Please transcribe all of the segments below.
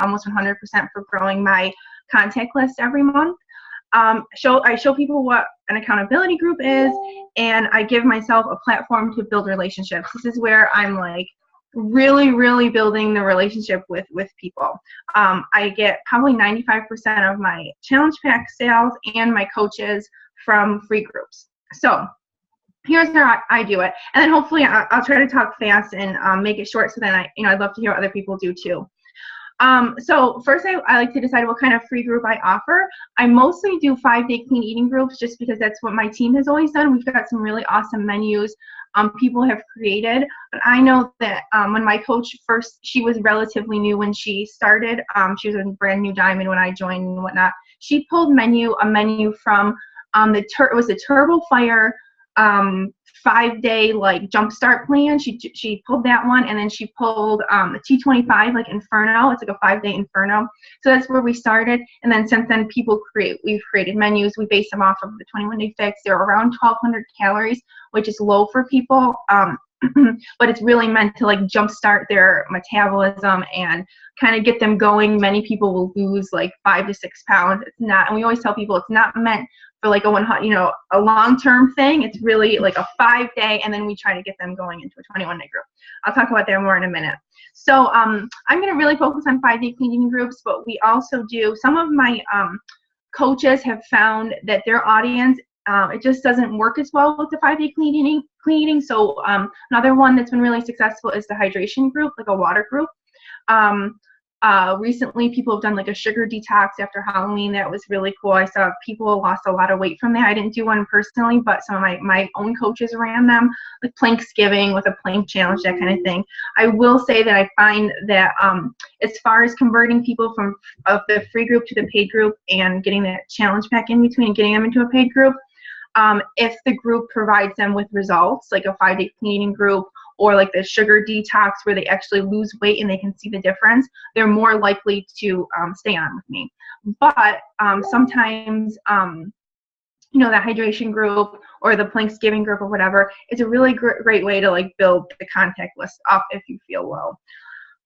almost 100% for growing my contact list every month. I show people what an accountability group is, and I give myself a platform to build relationships. This is where I'm like really building the relationship with people. I get probably 95% of my challenge pack sales and my coaches from free groups. So here's how I do it, and then hopefully I'll try to talk fast and make it short, so then I'd love to hear what other people do too. So first I like to decide what kind of free group I offer. I mostly do 5-day clean eating groups just because that's what my team has always done. We've got some really awesome menus people have created. But I know that when my coach first, she was relatively new when she started. She was a brand new diamond when I joined and whatnot. She pulled a menu from it was the Turbo Fire 5-day like jumpstart plan. She pulled that one, and then she pulled the T25 like Inferno. It's like a 5-day Inferno. So that's where we started, and then since then we've created menus. We base them off of the 21-day fix. They're around 1,200 calories, which is low for people. But it's really meant to like jumpstart their metabolism and kind of get them going. Many people will lose like 5 to 6 pounds. It's not, and we always tell people it's not meant for like a long-term thing. It's really like a 5-day, and then we try to get them going into a 21-day group. I'll talk about that more in a minute. So I'm going to really focus on 5-day clean eating groups, but we also do, some of my coaches have found that their audience, it just doesn't work as well with the 5-day clean eating. So another one that's been really successful is the hydration group, like a water group. Recently people have done like a sugar detox after Halloween. That was really cool. I saw people lost a lot of weight from that. I didn't do one personally, but some of my own coaches ran them, like Planksgiving with a plank challenge, that kind of thing. I will say that I find that as far as converting people from the free group to the paid group and getting that challenge pack in between and getting them into a paid group, if the group provides them with results, like a 5-day clean eating group or like the sugar detox where they actually lose weight and they can see the difference, they're more likely to stay on with me. But sometimes, the hydration group or the Planksgiving group or whatever, it's a really great way to like build the contact list up if you feel low.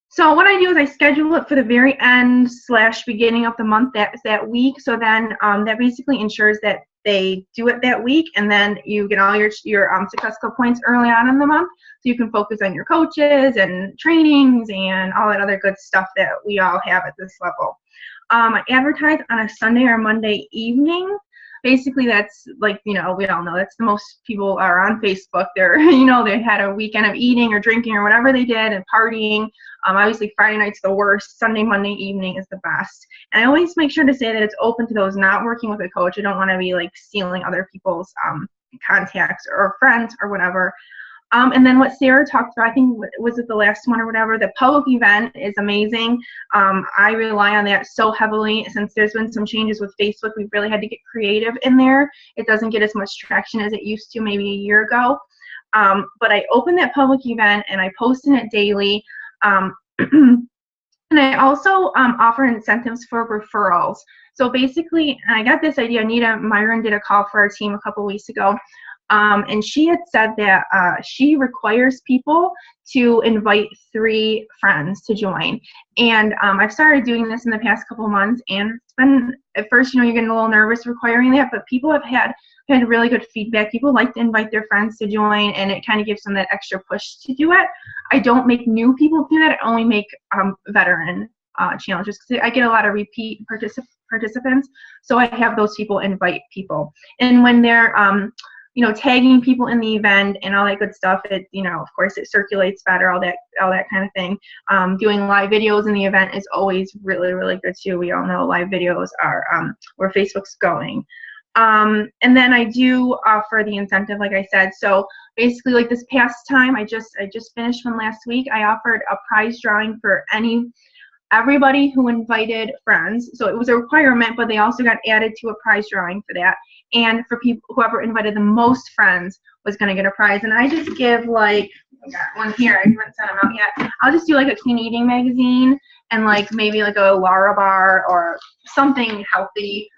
So what I do is I schedule it for the very end / beginning of the month, that week. So then that basically ensures that they do it that week, and then you get all your success club points early on in the month, so you can focus on your coaches and trainings and all that other good stuff that we all have at this level. I advertise on a Sunday or Monday evening. Basically, that's like, we all know that's the most people are on Facebook. They're, they had a weekend of eating or drinking or whatever they did and partying. Obviously, Friday night's the worst. Sunday, Monday evening is the best. And I always make sure to say that it's open to those not working with a coach. I don't want to be like stealing other people's contacts or friends or whatever. And then what Sarah talked about, I think, was it the last one or whatever, the public event is amazing. I rely on that so heavily. Since there's been some changes with Facebook, we've really had to get creative in there. It doesn't get as much traction as it used to maybe a year ago. But I open that public event and I post in it daily. And I also offer incentives for referrals. So basically, and I got this idea, Anita Myron did a call for our team a couple weeks ago. And she had said that she requires people to invite 3 friends to join. And I've started doing this in the past couple months, and it's been, at first, you're getting a little nervous requiring that, but people have had really good feedback. People like to invite their friends to join, and it kind of gives them that extra push to do it. I don't make new people do that. I only make veteran challenges, because I get a lot of repeat participants, so I have those people invite people. And when they're tagging people in the event and all that good stuff, it, of course, it circulates better, all that kind of thing. Doing live videos in the event is always really, really good too. We all know live videos are where Facebook's going. And then I do offer the incentive, like I said. So basically, like this past time, I just finished one last week. I offered a prize drawing for everybody who invited friends. So it was a requirement, but they also got added to a prize drawing for that. And for people, whoever invited the most friends was going to get a prize. And I just give like, I got one here, I haven't sent them out yet. I'll just do like a clean eating magazine and like maybe like a Lara bar or something healthy.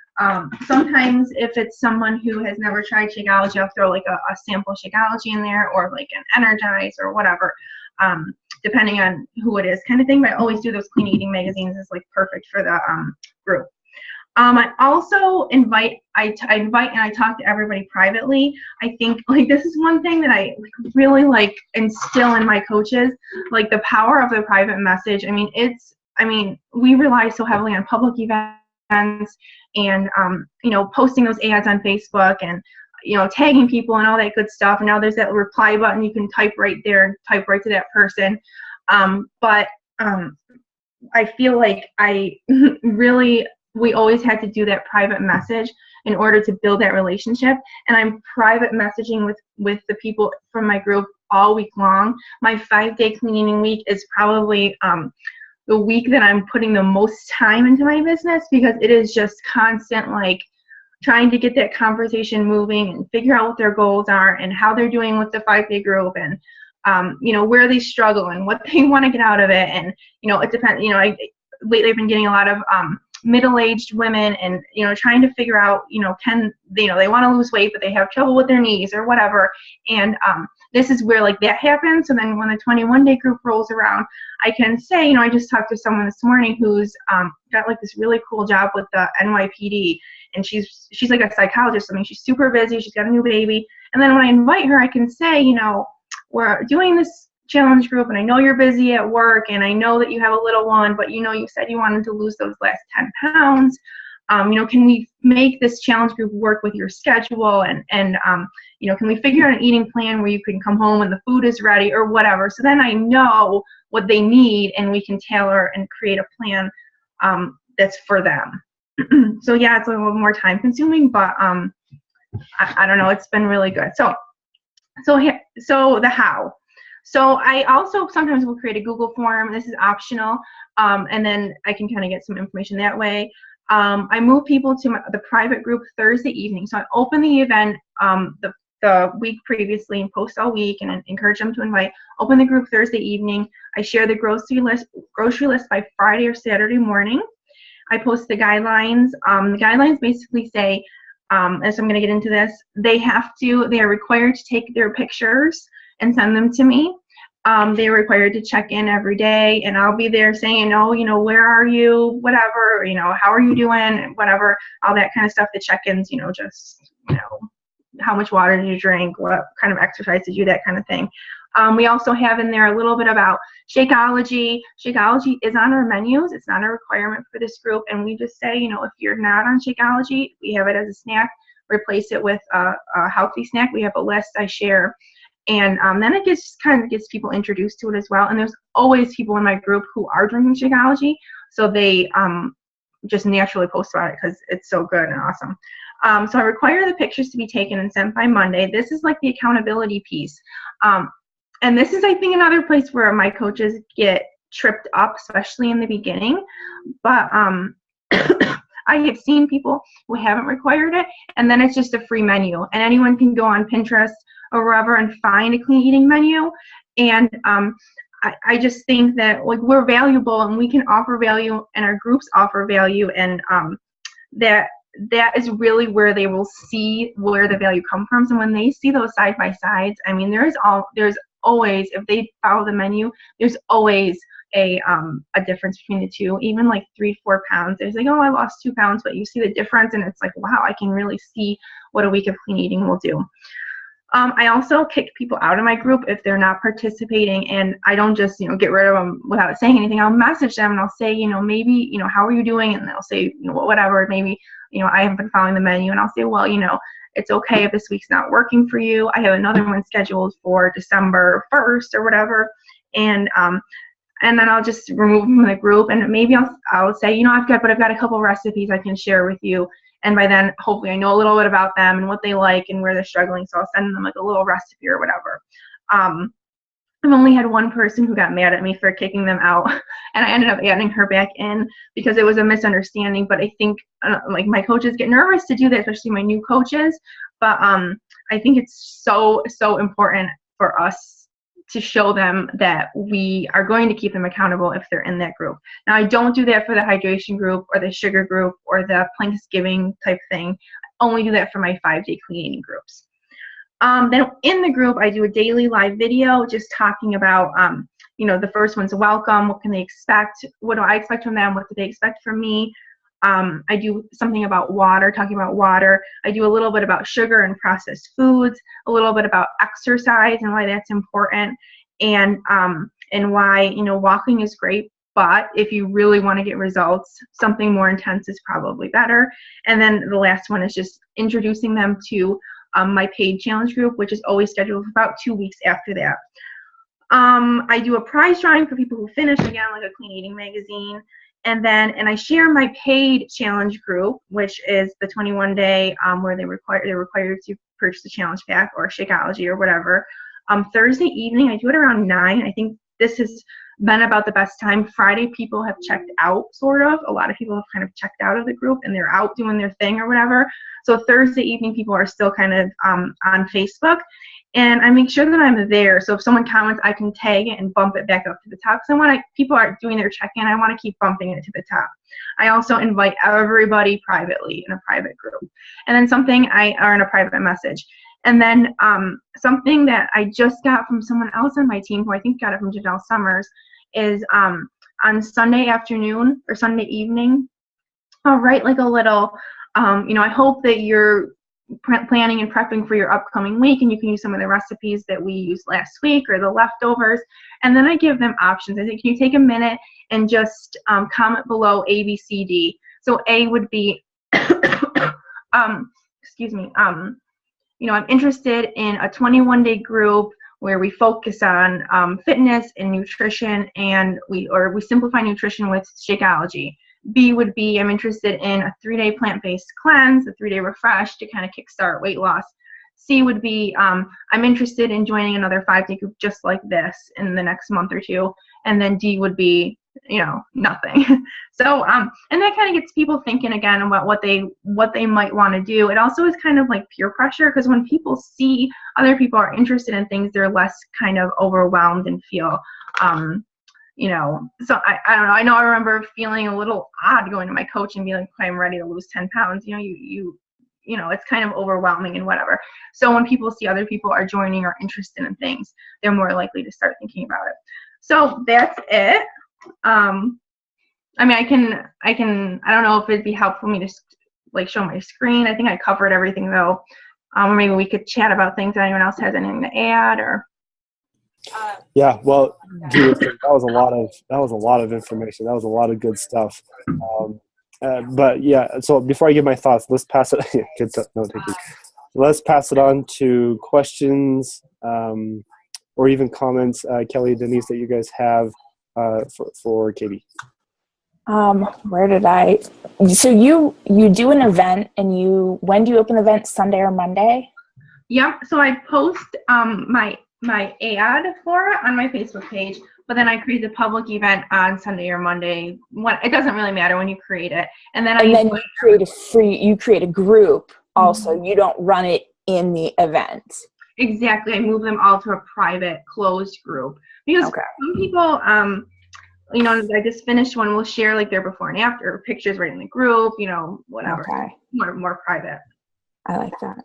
Sometimes if it's someone who has never tried Shakeology, I'll throw like a sample Shakeology in there, or like an Energize or whatever. depending on who it is kind of thing. But I always do those clean eating magazines. It's like perfect for the group. I also invite and I talk to everybody privately. I think like this is one thing that I really like instill in my coaches, like the power of the private message. I mean, we rely so heavily on public events and posting those ads on Facebook and tagging people and all that good stuff. And now there's that reply button you can type right there and type right to that person. But I feel like we always had to do that private message in order to build that relationship. And I'm private messaging with the people from my group all week long. My 5-day cleaning week is probably the week that I'm putting the most time into my business, because it is just constant, like trying to get that conversation moving and figure out what their goals are and how they're doing with the 5-day group and where they struggle and what they want to get out of it. And it depends. Lately I've been getting a lot of middle-aged women and trying to figure out can they want to lose weight but they have trouble with their knees or whatever, and this is where like that happens. So then when the 21-day group rolls around, I can say, I just talked to someone this morning who's got like this really cool job with the NYPD, and she's like a psychologist. I mean, she's super busy, she's got a new baby, and then when I invite her, I can say, we're doing this challenge group and I know you're busy at work and I know that you have a little one, but you said you wanted to lose those last 10 pounds. Can we make this challenge group work with your schedule, and can we figure out an eating plan where you can come home when the food is ready or whatever. So then I know what they need and we can tailor and create a plan that's for them. So yeah, it's a little more time consuming, but I don't know, it's been really good. So the how. So I also sometimes will create a Google form. This is optional, and then I can kind of get some information that way. I move people to the private group Thursday evening. So I open the event the week previously and post all week and encourage them to invite. Open the group Thursday evening. I share the grocery list by Friday or Saturday morning. I post the guidelines. The guidelines basically say, as I'm going to get into this, they are required to take their pictures and send them to me. They're required to check in every day, and I'll be there saying, where are you, whatever, how are you doing, whatever, all that kind of stuff, the check-ins, how much water did you drink, what kind of exercise did you do, that kind of thing. We also have in there a little bit about Shakeology. Shakeology is on our menus. It's not a requirement for this group, and we just say, if you're not on Shakeology, we have it as a snack, replace it with a healthy snack. We have a list I share. And then it kind of gets people introduced to it as well. And there's always people in my group who are drinking Shakeology, so they just naturally post about it because it's so good and awesome. So I require the pictures to be taken and sent by Monday. This is like the accountability piece. And this is, I think, another place where my coaches get tripped up, especially in the beginning. But I have seen people who haven't required it, and then it's just a free menu. And anyone can go on Pinterest or wherever and find a clean eating menu. And I just think that like we're valuable and we can offer value, and our groups offer value, and that is really where they will see where the value comes from. So when they see those side by sides, I mean, there's always, if they follow the menu, there's always a difference between the two, even like 3-4 pounds. There's like, oh, I lost 2 pounds, but you see the difference, and it's like, wow, I can really see what a week of clean eating will do. I also kick people out of my group if they're not participating, and I don't just, get rid of them without saying anything. I'll message them and I'll say, maybe, how are you doing? And they'll say, whatever, maybe, I haven't been following the menu. And I'll say, well, it's okay if this week's not working for you. I have another one scheduled for December 1st or whatever. And then I'll just remove them from the group, and maybe I'll say, I've got a couple recipes I can share with you. And by then, hopefully, I know a little bit about them and what they like and where they're struggling. So I'll send them like a little recipe or whatever. I've only had one person who got mad at me for kicking them out, and I ended up adding her back in because it was a misunderstanding. But I think like my coaches get nervous to do that, especially my new coaches. But I think it's so important for us to show them that we are going to keep them accountable if they're in that group. Now, I don't do that for the hydration group or the sugar group or the Planksgiving type thing. I only do that for my 5-day clean eating groups. Then in the group, I do a daily live video just talking about, the first one's welcome. What can they expect? What do I expect from them? What do they expect from me? I do something about water, talking about water. I do a little bit about sugar and processed foods, a little bit about exercise and why that's important, and why, walking is great, but if you really want to get results, something more intense is probably better. And then the last one is just introducing them to my paid challenge group, which is always scheduled for about 2 weeks after that. I do a prize drawing for people who finish, again, like a clean eating magazine. And I share my paid challenge group, which is the 21-day where they're required to purchase the challenge pack or Shakeology or whatever. Thursday evening, I do it around 9. I think this has been about the best time. Friday, people have checked out, sort of. A lot of people have kind of checked out of the group and they're out doing their thing or whatever. So Thursday evening, people are still kind of on Facebook. And I make sure that I'm there. So if someone comments, I can tag it and bump it back up to the top. So when people are doing their check-in, I want to keep bumping it to the top. I also invite everybody privately in a private group. And then or in a private message. And then something that I just got from someone else on my team, who I think got it from Janelle Summers, is on Sunday afternoon or Sunday evening, I'll write like a little, I hope that you're planning and prepping for your upcoming week, and you can use some of the recipes that we used last week or the leftovers. And then I give them options. I think, can you take a minute and just comment below A, B, C, D? So A would be, excuse me, I'm interested in a 21-day group where we focus on fitness and nutrition, and we simplify nutrition with Shakeology. B would be, I'm interested in a 3-day plant-based cleanse, a 3-day refresh to kind of kickstart weight loss. C would be, I'm interested in joining another 5-day group just like this in the next month or two. And then D would be, nothing. So, and that kind of gets people thinking again about what they might want to do. It also is kind of like peer pressure, because when people see other people are interested in things, they're less kind of overwhelmed and feel, so I don't know. I know I remember feeling a little odd going to my coach and being like, okay, I'm ready to lose 10 pounds. It's kind of overwhelming and whatever. So when people see other people are joining or interested in things, they're more likely to start thinking about it. So that's it. I don't know if it'd be helpful for me to like show my screen. I think I covered everything though. Or maybe we could chat about things. If anyone else has anything to add or. Yeah, well, Judith, that was a lot of information. That was a lot of good stuff. But yeah, so before I give my thoughts, let's pass it. Good stuff. No, thank you. Let's pass it on to questions or even comments, Kelly, Denise, that you guys have for Katie. Where did I? So you do an event, and when do you open the event? Sunday or Monday? Yeah. So I post my ad for it on my Facebook page, but then I create the public event on Sunday or Monday. It doesn't really matter when you create it. And then you create a group also. Mm-hmm. You don't run it in the event. Exactly. I move them all to a private closed group, because some people, I just finished one, will share like their before and after pictures right in the group, whatever. Okay. More private. I like that.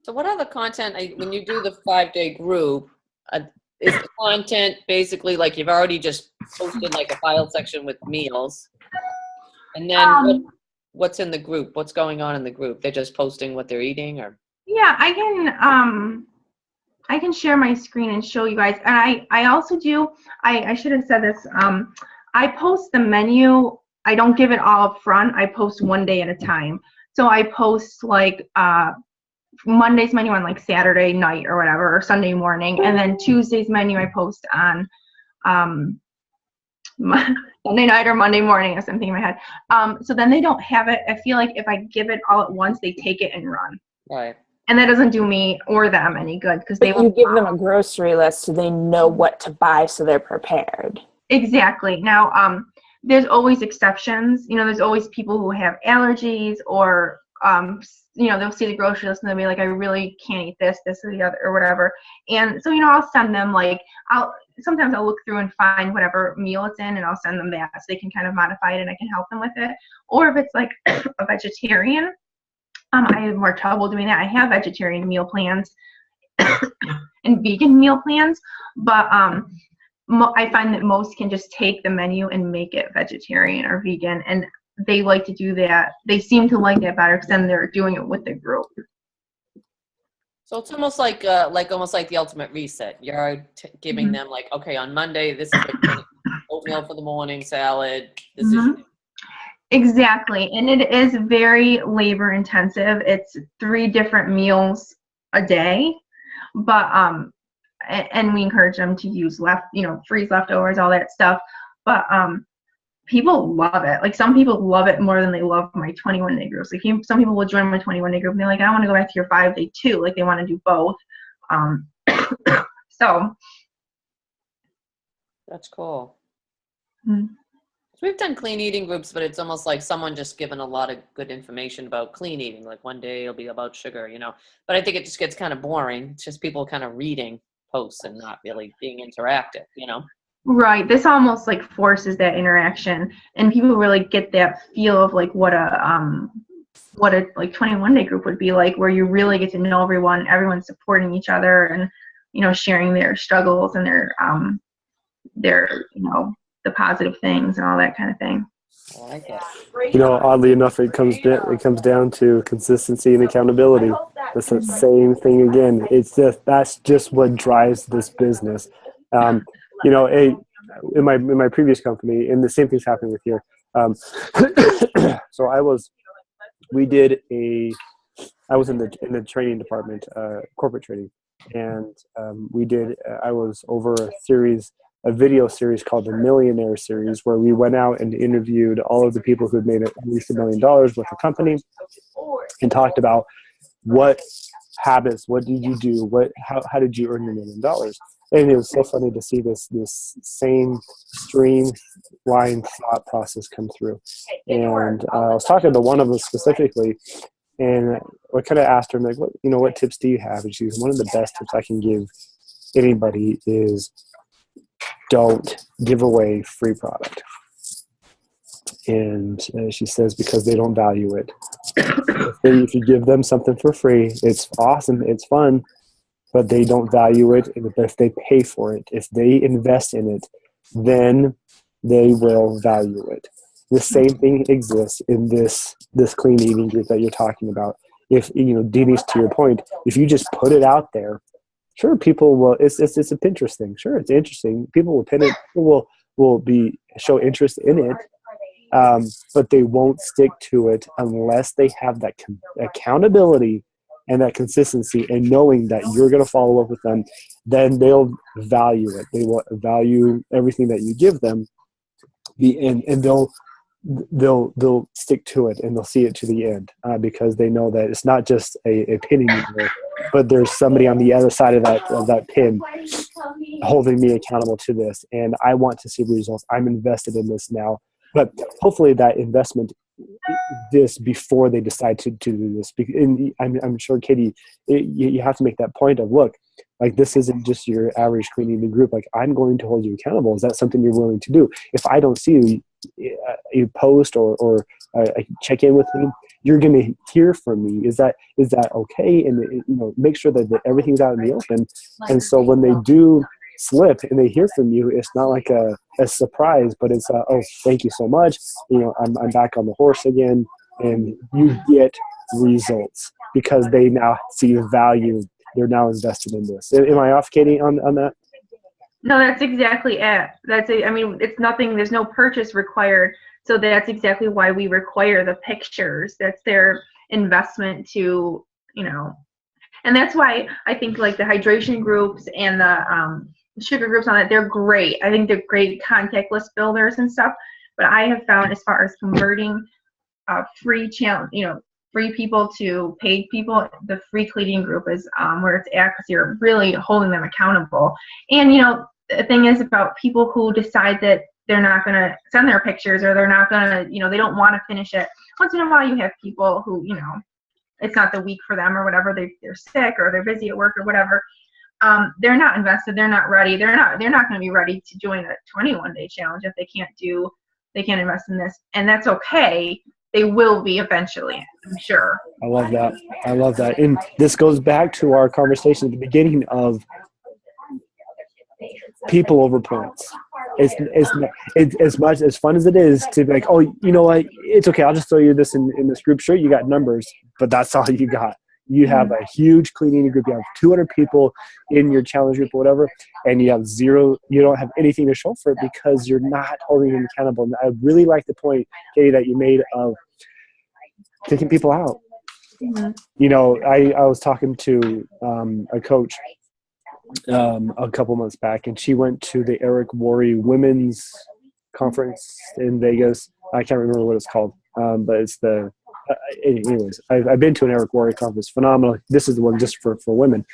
So what other content, when you do the 5-day group, is the content basically like you've already just posted like a file section with meals? And then what's in the group? What's going on in the group? They're just posting what they're eating, or? Yeah, I can share my screen and show you guys. And I also do, I should have said this, I post the menu. I don't give it all up front. I post one day at a time. So I post like Monday's menu on like Saturday night or whatever, or Sunday morning, and then Tuesday's menu I post on Sunday night or Monday morning or something in my head. So then they don't have it. I feel like if I give it all at once, they take it and run. Right. And that doesn't do me or them any good, because you give them a grocery list so they know what to buy, so they're prepared. Exactly. Now, there's always exceptions. There's always people who have allergies, or they'll see the grocery list and they'll be like, I really can't eat this or the other or whatever. And so, I'll send them sometimes I'll look through and find whatever meal it's in, and I'll send them that so they can kind of modify it and I can help them with it. Or if it's like a vegetarian, I have more trouble doing that. I have vegetarian meal plans and vegan meal plans, but I find that most can just take the menu and make it vegetarian or vegan, and they like to do that. They seem to like that better because then they're doing it with the group. So it's almost like the ultimate reset. You're giving them like, okay, on Monday, this is oatmeal for the morning, salad. This is exactly, and it is very labor intensive. It's 3 different meals a day, but and we encourage them to use freeze leftovers, all that stuff. But people love it. Like, some people love it more than they love my 21-day groups. Like, some people will join my 21-day group and they're like, I want to go back to your 5-day too. Like, they want to do both. So that's cool. Mm-hmm. We've done clean eating groups, but it's almost like someone just given a lot of good information about clean eating. Like, one day it'll be about sugar, But I think it just gets kind of boring. It's just people kind of reading posts and not really being interactive, Right. This almost like forces that interaction, and people really get that feel of like what a like 21-day group would be like, where you really get to know everyone's supporting each other, and sharing their struggles and their the positive things and all that kind of thing. I like it. Oddly enough, it comes down to consistency and accountability. It's the same thing again. That's just what drives this business. In my previous company, and the same thing's happening with here. So I was in the training department, corporate training, and I was over a video series called the Millionaire Series, where we went out and interviewed all of the people who had made at least $1 million with the company, and talked about what habits, what did you do, how did you earn your $1 million? And it was so funny to see this same streamlined thought process come through. And I was talking to one of them specifically, and I kind of asked her, like, what tips do you have? And she was, one of the best tips I can give anybody is, don't give away free product. And she says, because they don't value it. If you give them something for free, it's awesome, it's fun, but they don't value it. And if they pay for it, if they invest in it, then they will value it. The same thing exists in this clean eating group that you're talking about. If, Denise, to your point, if you just put it out there, sure, people will. It's a Pinterest thing. Sure, it's interesting. People will pin it. People will show interest in it, but they won't stick to it unless they have that accountability and that consistency, and knowing that you're going to follow up with them. Then they'll value it. They will value everything that you give them, and they'll stick to it, and they'll see it to the end, because they know that it's not just a pinning you, but there's somebody on the other side of that pin holding me accountable to this, and I want to see results. I'm invested in this now, but hopefully that investment this before they decide to do this. And I'm sure, Katie, you have to make that point of, look, like, this isn't just your average clean eating group. Like, I'm going to hold you accountable. Is that something you're willing to do? If I don't see you post or check in with me, you're going to hear from me. Is that okay? And make sure that everything's out in the open. And so when they do slip and they hear from you, it's not like a surprise, but it's oh, thank you so much. I'm back on the horse again, and you get results because they now see the value. They're now invested in this. Am I off, Katie, on that? No, that's exactly it. It's nothing. There's no purchase required. So that's exactly why we require the pictures. That's their investment to, and that's why I think like the hydration groups and the sugar groups on that, they're great. I think they're great contact list builders and stuff. But I have found, as far as converting free people to paid people, the free clean eating group is where it's at, because you're really holding them accountable. And the thing is about people who decide that they're not going to send their pictures, or they're not going to, they don't want to finish it. Once in a while you have people who, it's not the week for them or whatever, they're sick or they're busy at work or whatever. They're not invested, they're not ready, they're not going to be ready to join a 21-day challenge if they can't invest in this. And that's okay. They will be eventually, I'm sure. I love that. And this goes back to our conversation at the beginning of people over points. It's as much as fun as it is to be like, oh, you know what? It's okay. I'll just throw you this in this group. Sure, you got numbers, but that's all you got. You have a huge clean eating group. You have 200 people in your challenge group or whatever, and you have zero. You don't have anything to show for it because you're not holding them accountable. And I really like the point, Katie, that you made of taking people out. Mm-hmm. You know, I was talking to a coach a couple months back, and she went to the Eric Worre Women's Conference in Vegas. I can't remember what it's called, but it's the anyways, I've been to an Eric Worre conference. Phenomenal. This is the one just for women.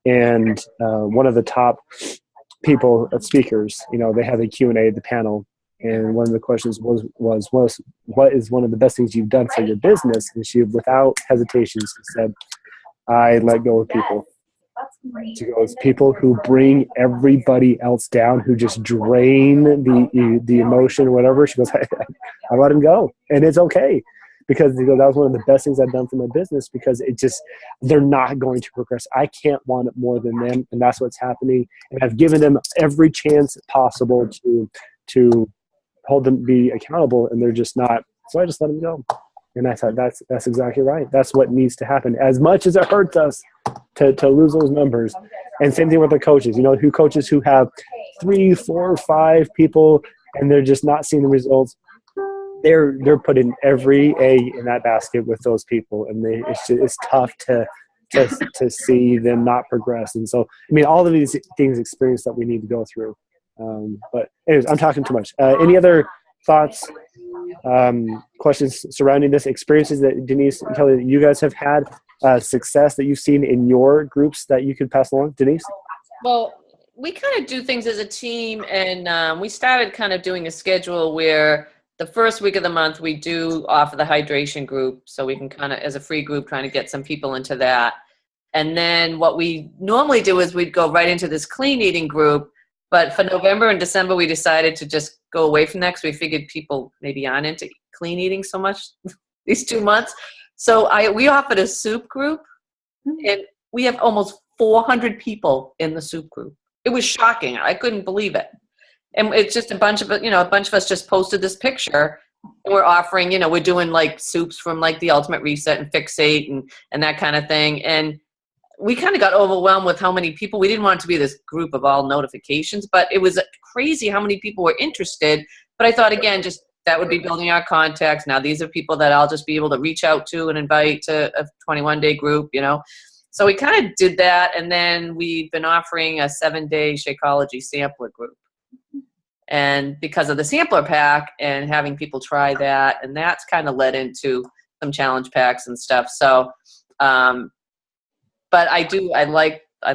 And one of the top people, speakers, you know, they had a Q&A at the panel. And one of the questions was what is one of the best things you've done for your business? And she, without hesitation, she said, I let go of people. She goes, people who bring everybody else down, who just drain the emotion or whatever. She goes, I let them go. And it's okay. Because that was one of the best things I've done for my business, because they're not going to progress. I can't want it more than them, and that's what's happening. And I've given them every chance possible to hold them, be accountable, and they're just not. So I just let them go. And I thought that's exactly right. That's what needs to happen. As much as it hurts us to lose those members, and same thing with the coaches. You know, coaches who have 3, 4, 5 people, and they're just not seeing the results. They're putting every egg in that basket with those people, and it's tough to see them not progress. And so, I mean, all of these things, experience that we need to go through. But anyways, I'm talking too much. Any other thoughts, questions surrounding this? Experiences that Denise and Kelly, that you guys have had, success that you've seen in your groups that you could pass along, Denise? Well, we kind of do things as a team, and we started kind of doing a schedule where the first week of the month, we do offer the hydration group, so we can kind of, as a free group, trying to get some people into that. And then what we normally do is we'd go right into this clean eating group. But for November and December, we decided to just go away from that because we figured people maybe aren't into clean eating so much these 2 months. So we offered a soup group, and we have almost 400 people in the soup group. It was shocking. I couldn't believe it. And it's just a bunch of us just posted this picture, and we're offering, we're doing like soups from like the Ultimate Reset and Fixate and that kind of thing. And we kind of got overwhelmed with how many people. We didn't want it to be this group of all notifications, but it was crazy how many people were interested. But I thought, again, just that would be building our contacts. Now these are people that I'll just be able to reach out to and invite to a 21-day group, So we kind of did that. And then we've been offering a 7-day Shakeology sampler group. And because of the sampler pack and having people try that, and that's kind of led into some challenge packs and stuff. So, but I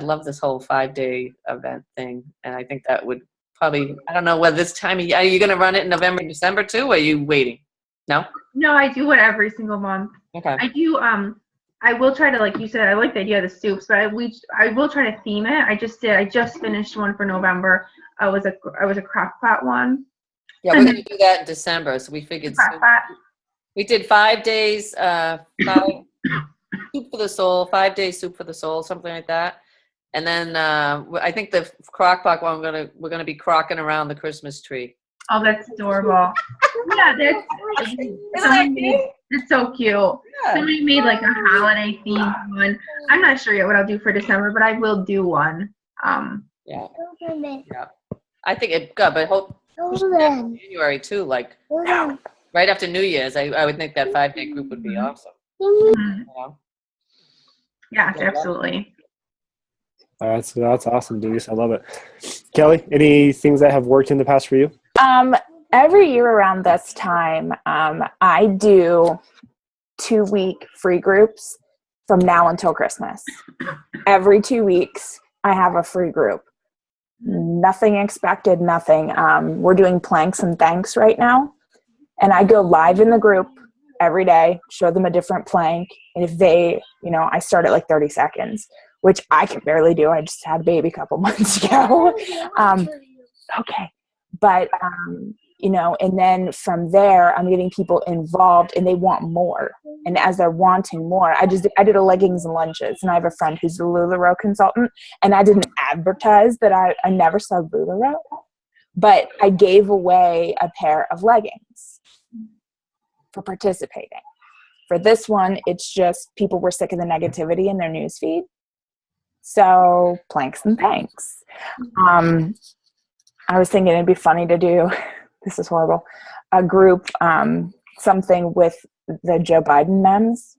love this whole 5-day event thing. And I think that would probably, I don't know whether this time, are you going to run it in November and December too? Or are you waiting? No? No, I do it every single month. Okay. I do, I will try to, like you said, I like the idea of the soups, but I will try to theme it. I just finished one for November. I was a crock pot one. Yeah, we're going to do that in December. So we figured we did 5 days, 5 soup for the soul, 5 days soup for the soul, something like that. And then I think the crock pot one we're gonna be crocking around the Christmas tree. Oh, that's adorable. Yeah, it's so cute. Yeah. Somebody made like a holiday themed one. I'm not sure yet what I'll do for December, but I will do one. Yeah. I think it's good, but hope January too, like right after New Year's. I would think that 5-day group would be awesome. Mm-hmm. Yes, absolutely. That's awesome, Denise. I love it. Kelly, any things that have worked in the past for you? Every year around this time, I do 2-week free groups from now until Christmas. Every 2 weeks, I have a free group. Nothing expected, nothing. We're doing planks and thanks right now. And I go live in the group every day, show them a different plank. And if they, I start at like 30 seconds, which I can barely do. I just had a baby a couple months ago. Okay. But you know, and then from there I'm getting people involved and they want more. And as they're wanting more, I did a leggings and lunches, and I have a friend who's a LuLaRoe consultant, and I didn't advertise that I never saw LuLaRoe, but I gave away a pair of leggings for participating. For this one, it's just people were sick of the negativity in their newsfeed. So planks and thanks. I was thinking it'd be funny to do, this is horrible, a group, something with the Joe Biden memes,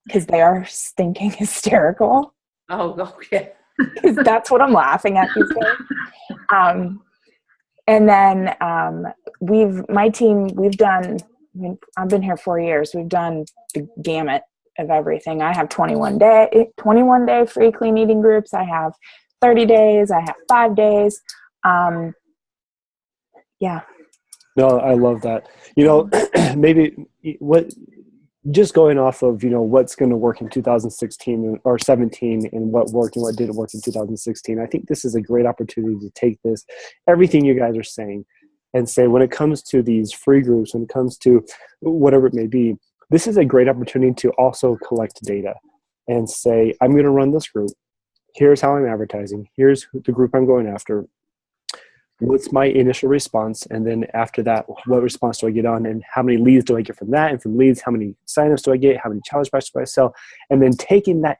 because they are stinking hysterical. Oh, okay. Because that's what I'm laughing at these days. And then I've been here 4 years. We've done the gamut of everything. I have 21 day free clean eating groups. I have 30 days. I have 5 days. Yeah. No, I love that. You know, maybe just going off of, you know, what's going to work in 2016 or 17 and what worked and what didn't work in 2016. I think this is a great opportunity to take this, everything you guys are saying, and say, when it comes to these free groups, when it comes to whatever it may be, this is a great opportunity to also collect data and say, I'm going to run this group. Here's how I'm advertising. Here's the group I'm going after. What's my initial response? And then after that, what response do I get on? And how many leads do I get from that? And from leads, how many signups do I get? How many challenge packs do I sell? And then taking that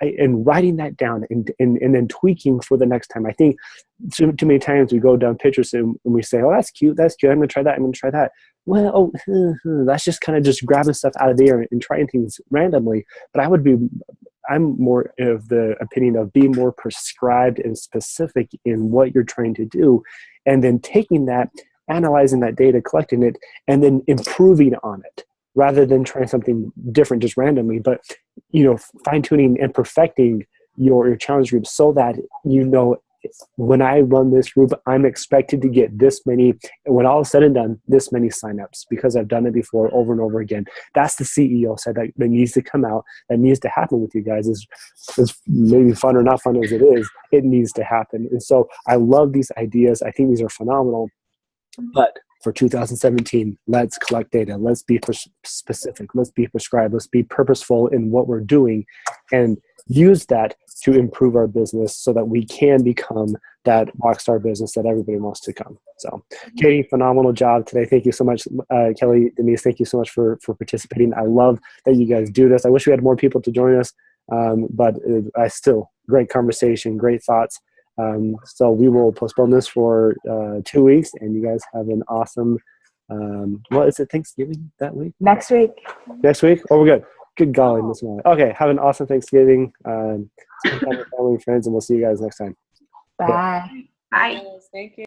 and writing that down and then tweaking for the next time. I think too many times we go down pictures and we say, oh, that's cute. I'm going to try that. I'm going to try that. Well, that's just kind of just grabbing stuff out of the air and trying things randomly. But I'm more of the opinion of being more prescribed and specific in what you're trying to do, and then taking that, analyzing that data, collecting it, and then improving on it, rather than trying something different just randomly, but, you know, fine-tuning and perfecting your challenge group so that, you know, when I run this group, I'm expected to get this many, and when all is said and done, this many signups, because I've done it before over and over again. That's the CEO side that needs to come out, that needs to happen with you guys. Is maybe fun or not fun as it is, it needs to happen. And so I love these ideas. I think these are phenomenal. But for 2017, let's collect data. Let's be specific. Let's be prescribed. Let's be purposeful in what we're doing, and use that to improve our business so that we can become that rockstar business that everybody wants to come. So, Katie, phenomenal job today. Thank you so much. Kelly, Denise, thank you so much for participating. I love that you guys do this. I wish we had more people to join us, but I still, great conversation, great thoughts. So we will postpone this for 2 weeks, and you guys have an awesome, is it Thanksgiving that week? Next week. Next week? Oh, we're good. Good golly, Miss Molly. Okay, have an awesome Thanksgiving. Spend time with family and friends, and we'll see you guys next time. Bye. Bye. Yes, thank you.